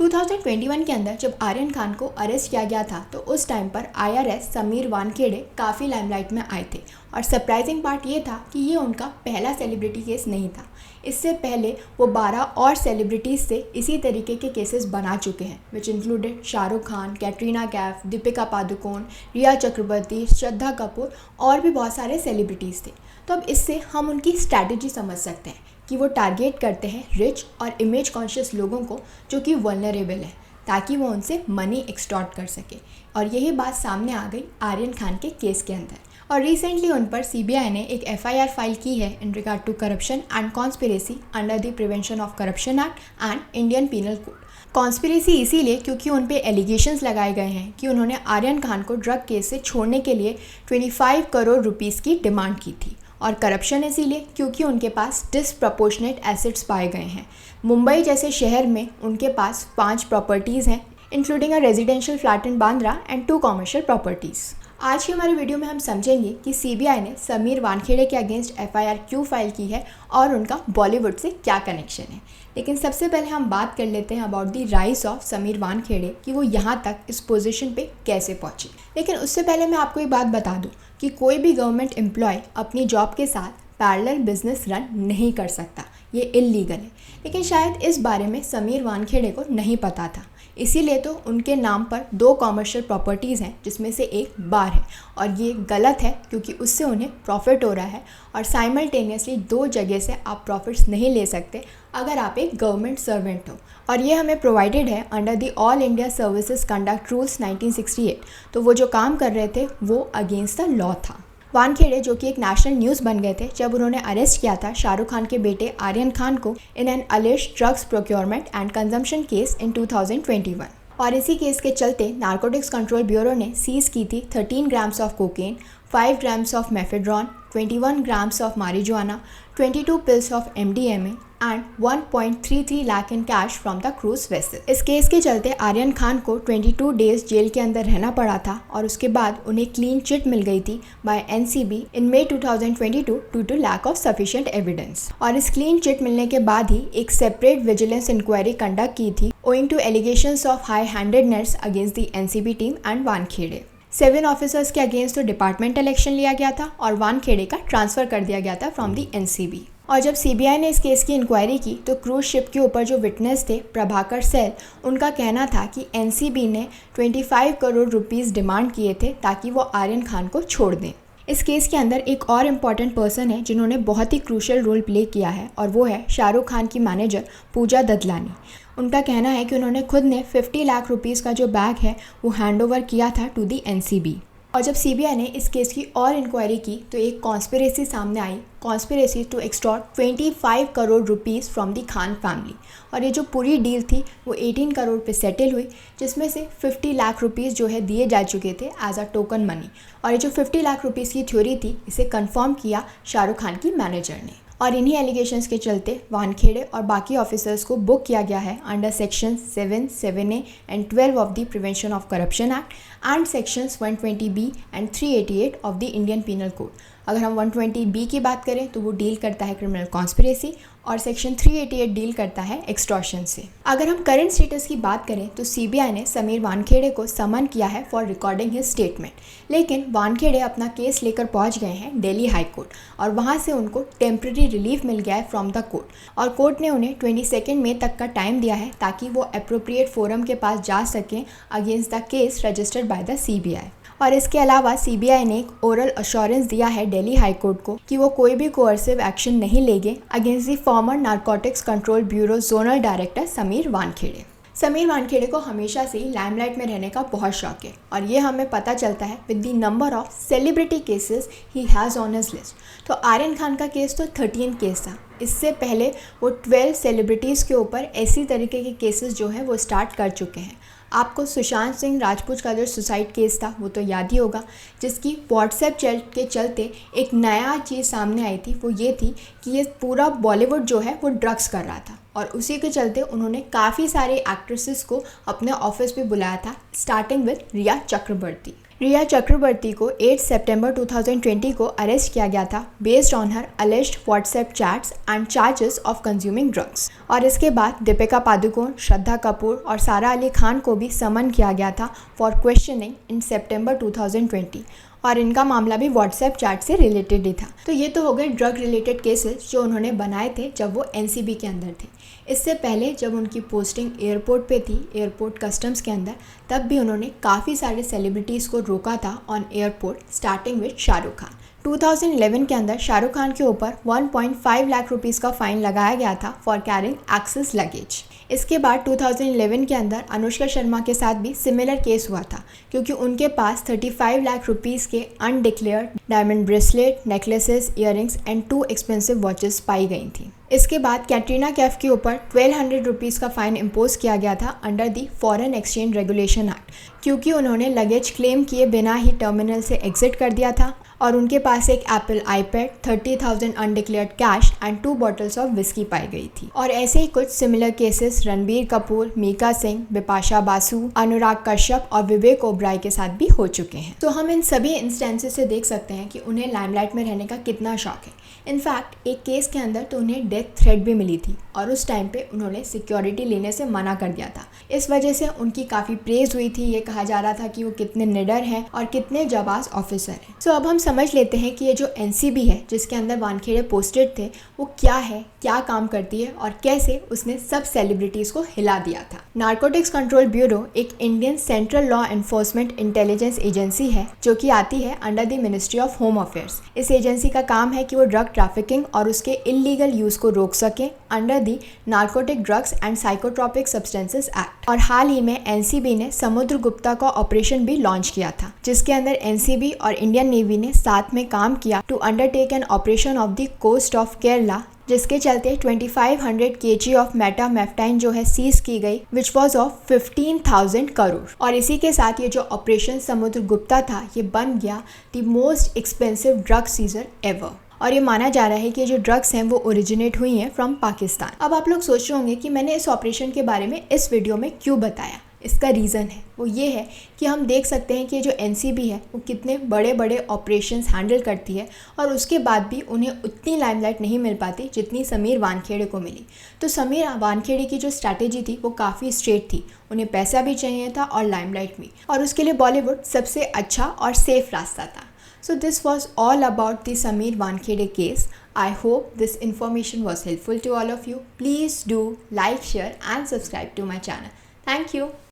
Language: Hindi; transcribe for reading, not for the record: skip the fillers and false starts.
2021 के अंदर जब आर्यन खान को अरेस्ट किया गया था तो उस टाइम पर IRS समीर वानखेड़े काफ़ी लाइमलाइट में आए थे। और सरप्राइजिंग पार्ट ये था कि ये उनका पहला सेलिब्रिटी केस नहीं था। इससे पहले वो 12 और सेलिब्रिटीज़ से इसी तरीके के केसेस बना चुके हैं, विच इंक्लूडेड शाहरुख खान, कैटरीना कैफ, दीपिका पादुकोण, रिया चक्रवर्ती, श्रद्धा कपूर और भी बहुत सारे सेलिब्रिटीज़ थे। तो अब इससे हम उनकी स्ट्रैटेजी समझ सकते हैं कि वो टारगेट करते हैं रिच और इमेज कॉन्शियस लोगों को जो कि वल्नरेबल है, ताकि वो उनसे मनी एक्सटॉर्ट कर सके। और यही बात सामने आ गई आर्यन खान के केस के अंदर। और रिसेंटली उन पर CBI ने एक FIR फाइल की है in regard to corruption and conspiracy under the prevention of corruption act and Indian penal code. Conspiracy इसीलिए क्योंकि उन पे एलिगेशंस लगाए गए हैं कि उन्होंने आर्यन खान को ड्रग केस से छोड़ने के लिए 25 करोड़ रुपीज़ की डिमांड की थी। और करप्शन इसीलिए क्योंकि उनके पास डिसप्रपोर्शनेट एसेट्स पाए गए हैं। मुंबई जैसे शहर में उनके पास 5 प्रॉपर्टीज़ हैं, including a residential flat in Bandra and 2 commercial properties. आज की हमारी वीडियो में हम समझेंगे कि CBI ने समीर वानखेड़े के अगेंस्ट FIR क्यों फाइल की है और उनका बॉलीवुड से क्या कनेक्शन है। लेकिन सबसे पहले हम बात कर लेते हैं about the rise of Sameer Wankhede कि वो यहाँ तक इस पोजीशन पे कैसे पहुँचे। लेकिन उससे पहले मैं आपको एक बात बता दूँ कि कोई भी गवर्नमेंट एम्प्लॉय अपनी जॉब के साथ पैरेलल बिजनेस रन नहीं कर सकता, ये इल्लीगल है। लेकिन शायद इस बारे में समीर वानखेड़े को नहीं पता था, इसीलिए तो उनके नाम पर 2 कॉमर्शियल प्रॉपर्टीज़ हैं जिसमें से एक बार है। और ये गलत है क्योंकि उससे उन्हें प्रॉफिट हो रहा है और साइमल्टेनियसली 2 जगह से आप प्रॉफिट्स नहीं ले सकते अगर आप एक गवर्नमेंट सर्वेंट हो। और ये हमें प्रोवाइडेड है under the all India services conduct rules 1968। तो वो जो काम कर रहे थे वो अगेंस्ट द लॉ था। वानखेड़े जो कि एक नेशनल न्यूज़ बन गए थे जब उन्होंने अरेस्ट किया था शाहरुख खान के बेटे आर्यन खान को in an alleged drugs procurement and consumption case in 2021। और इसी केस के चलते नार्कोटिक्स कंट्रोल ब्यूरो ने सीज की थी 13 grams of cocaine, 5 grams of mephedrone, 21 grams of marijuana, 22 pills of MDMA and 1.33 lakh in cash from the cruise vessel. इस केस के चलते आर्यन खान को 22 डेज जेल के अंदर रहना पड़ा था और उसके बाद उन्हें क्लीन चिट मिल गई थी by NCB in May 2022 due to lack of sufficient evidence. और इस क्लीन चिट मिलने के बाद ही एक सेपरेट विजिलेंस इंक्वायरी कंडक्ट की थी owing to allegations of high handedness against the NCB team and Wankhede. 7 officers के अगेंस्ट तो डिपार्टमेंटल एक्शन लिया गया था और वानखेड़े का ट्रांसफ़र कर दिया गया था फ्रॉम दी NCB। और जब CBI ने इस केस की इंक्वायरी की तो क्रूज शिप के ऊपर जो विटनेस थे प्रभाकर सेल, उनका कहना था कि NCB ने 25 करोड़ रुपीज़ डिमांड किए थे ताकि वो आर्यन खान को छोड़ दें। इस केस के अंदर एक और इम्पॉर्टेंट पर्सन है जिन्होंने बहुत ही क्रूशियल रोल प्ले किया है और वो है शाहरुख खान की मैनेजर पूजा ददलानी। उनका कहना है कि उन्होंने खुद ने 50 लाख रुपीज़ का जो बैग है वो हैंड ओवर किया था टू दी NCB। और जब CBI ने इस केस की और इंक्वायरी की तो एक कॉन्स्पिरेसी सामने आई, conspiracy to extort 25 crore rupees from the Khan family. और ये जो पूरी डील थी वो 18 करोड़ पे सेटल हुई, जिसमें से 50 लाख रुपीज़ जो है दिए जा चुके थे एज अ टोकन मनी। और ये जो 50 लाख रुपीज़ की थ्योरी थी इसे कंफर्म किया शाहरुख खान की मैनेजर ने। और इन्हीं एलिगेशंस के चलते वानखेड़े और बाकी ऑफिसर्स को बुक किया गया है under section 7, 7A and 12 of the prevention of corruption act and sections 120B and 388 of the Indian penal code. अगर हम 120B की बात करें तो वो डील करता है क्रिमिनल कॉन्स्पिरेसी और सेक्शन 388 डील करता है एक्सटॉर्शन से। अगर हम करंट स्टेटस की बात करें तो CBI ने समीर वानखेड़े को समन किया है फॉर रिकॉर्डिंग हिज स्टेटमेंट। लेकिन वानखेड़े अपना केस लेकर पहुंच गए हैं दिल्ली हाई कोर्ट और वहां से उनको टेम्प्रेरी रिलीफ मिल गया है फ्रॉम द कोर्ट। और कोर्ट ने उन्हें 22 मई तक का टाइम दिया है ताकि वो अप्रोप्रिएट फोरम के पास जा सकें against the case registered by the CBI। और इसके अलावा CBI ने एक ओरल अश्योरेंस दिया है दिल्ली हाई कोर्ट को कि वो कोई भी कोअर्सिव एक्शन नहीं लेंगे against the former narcotics control bureau zonal director Sameer Wankhede. Sameer Wankhede को हमेशा से ही लाइमलाइट में रहने का बहुत शौक है और ये हमें पता चलता है with the number of celebrity cases he has on his list. तो आर्यन खान का केस तो 13 केस था। इससे पहले वो 12 सेलिब्रिटीज़ के ऊपर ऐसी तरीके के केसेस जो हैं वो स्टार्ट कर चुके हैं। आपको सुशांत सिंह राजपूत का जो सुसाइड केस था वो तो याद ही होगा, जिसकी व्हाट्सएप चैट के चलते एक नया चीज़ सामने आई थी। वो ये थी कि ये पूरा बॉलीवुड जो है वो ड्रग्स कर रहा था और उसी के चलते उन्होंने काफ़ी सारे एक्ट्रेसेस को अपने ऑफिस पे बुलाया था, स्टार्टिंग विद रिया चक्रवर्ती। रिया चक्रवर्ती को 8 सितंबर 2020 को अरेस्ट किया गया था based on her alleged WhatsApp chats and charges of consuming drugs. और इसके बाद दीपिका पादुकोण, श्रद्धा कपूर और सारा अली खान को भी समन किया गया था फॉर क्वेश्चनिंग इन सितंबर 2020 और इनका मामला भी व्हाट्सएप चैट से रिलेटेड ही था। तो ये तो हो गए ड्रग रिलेटेड केसेस जो उन्होंने बनाए थे जब वो एनसीबी के अंदर थे। इससे पहले जब उनकी पोस्टिंग एयरपोर्ट पे थी, एयरपोर्ट कस्टम्स के अंदर, तब भी उन्होंने काफ़ी सारे सेलिब्रिटीज़ को रोका था on airport, starting with Shahrukh Khan. 2011 के अंदर शाहरुख खान के ऊपर 1.5 लाख रुपीस का फाइन लगाया गया था फॉर कैरिंग एक्सेस लगेज। इसके बाद 2011 के अंदर अनुष्का शर्मा के साथ भी सिमिलर केस हुआ था क्योंकि उनके पास 35 लाख रुपीस के undeclared diamond bracelet, necklaces, earrings and 2 expensive watches पाई गई थी। इसके बाद कैटरीना कैफ के ऊपर 1200 रुपीज़ का फाइन इम्पोज किया गया था under the foreign exchange regulation act क्योंकि उन्होंने लगेज क्लेम किए बिना ही टर्मिनल से एग्जिट कर दिया था और उनके पास एक Apple iPad, 30,000 undeclared cash and 2 bottles of whisky पाई गई थी। और ऐसे ही कुछ सिमिलर केसेस रणबीर कपूर, मीका सिंह, बिपाशा बासु, अनुराग कश्यप और विवेक ओबराय के साथ भी हो चुके हैं। तो हम इन सभी इंस्टेंसेस से देख सकते हैं कि उन्हें लाइमलाइट में रहने का कितना शौक है। इनफैक्ट एक केस के अंदर तो उन्हें डेथ थ्रेट भी मिली थी और उस टाइम पे उन्होंने सिक्योरिटी लेने से मना कर दिया था। इस वजह से उनकी काफ़ी प्रेज हुई थी। ये कहा जा रहा था कि वो कितने निडर हैं और कितने जाबाज ऑफिसर हैं। सो अब हम समझ लेते हैं कि ये जो एनसीबी है जिसके अंदर वानखेड़े पोस्टेड थे वो क्या है, क्या काम करती है और कैसे उसने सब सेलिब्रिटीज़ को हिला दिया था। नारकोटिक्स कंट्रोल ब्यूरो एक Indian central law enforcement intelligence agency है जो कि आती है under the ministry of home affairs. इस एजेंसी का काम है कि वो ड्रग ट्रैफिकिंग और उसके इलीगल यूज़ को रोक सके under the narcotic drugs and psychotropic substances act. और हाल ही में एनसीबी ने समुद्र गुप्ता का ऑपरेशन भी लॉन्च किया था जिसके अंदर एनसीबी और इंडियन नेवी ने साथ में काम किया to undertake an operation off the coast of Kerala जिसके चलते 2500 kg ऑफ मेटामेफ्टाइन जो है सीज की गई विच वॉज ऑफ 15,000 करोड़। और इसी के साथ ये जो ऑपरेशन समुद्र गुप्ता था ये बन गया the most expensive drug seizure ever. और ये माना जा रहा है कि जो ड्रग्स हैं वो ओरिजिनेट हुई हैं फ्रॉम पाकिस्तान। अब आप लोग सोच रहे होंगे कि मैंने इस ऑपरेशन के बारे में इस वीडियो में क्यों बताया। इसका रीज़न है वो ये है कि हम देख सकते हैं कि जो एनसीबी है वो कितने बड़े बड़े ऑपरेशंस हैंडल करती है और उसके बाद भी उन्हें उतनी लाइमलाइट नहीं मिल पाती जितनी समीर वानखेड़े को मिली। तो समीर वानखेड़े की जो स्ट्रैटेजी थी वो काफ़ी स्ट्रेट थी। उन्हें पैसा भी चाहिए था और लाइमलाइट भी, और उसके लिए बॉलीवुड सबसे अच्छा और सेफ रास्ता था। So this was all about the Sameer Wankhede case. I hope this information was helpful to all of you. Please do like, share and subscribe to my channel. Thank you.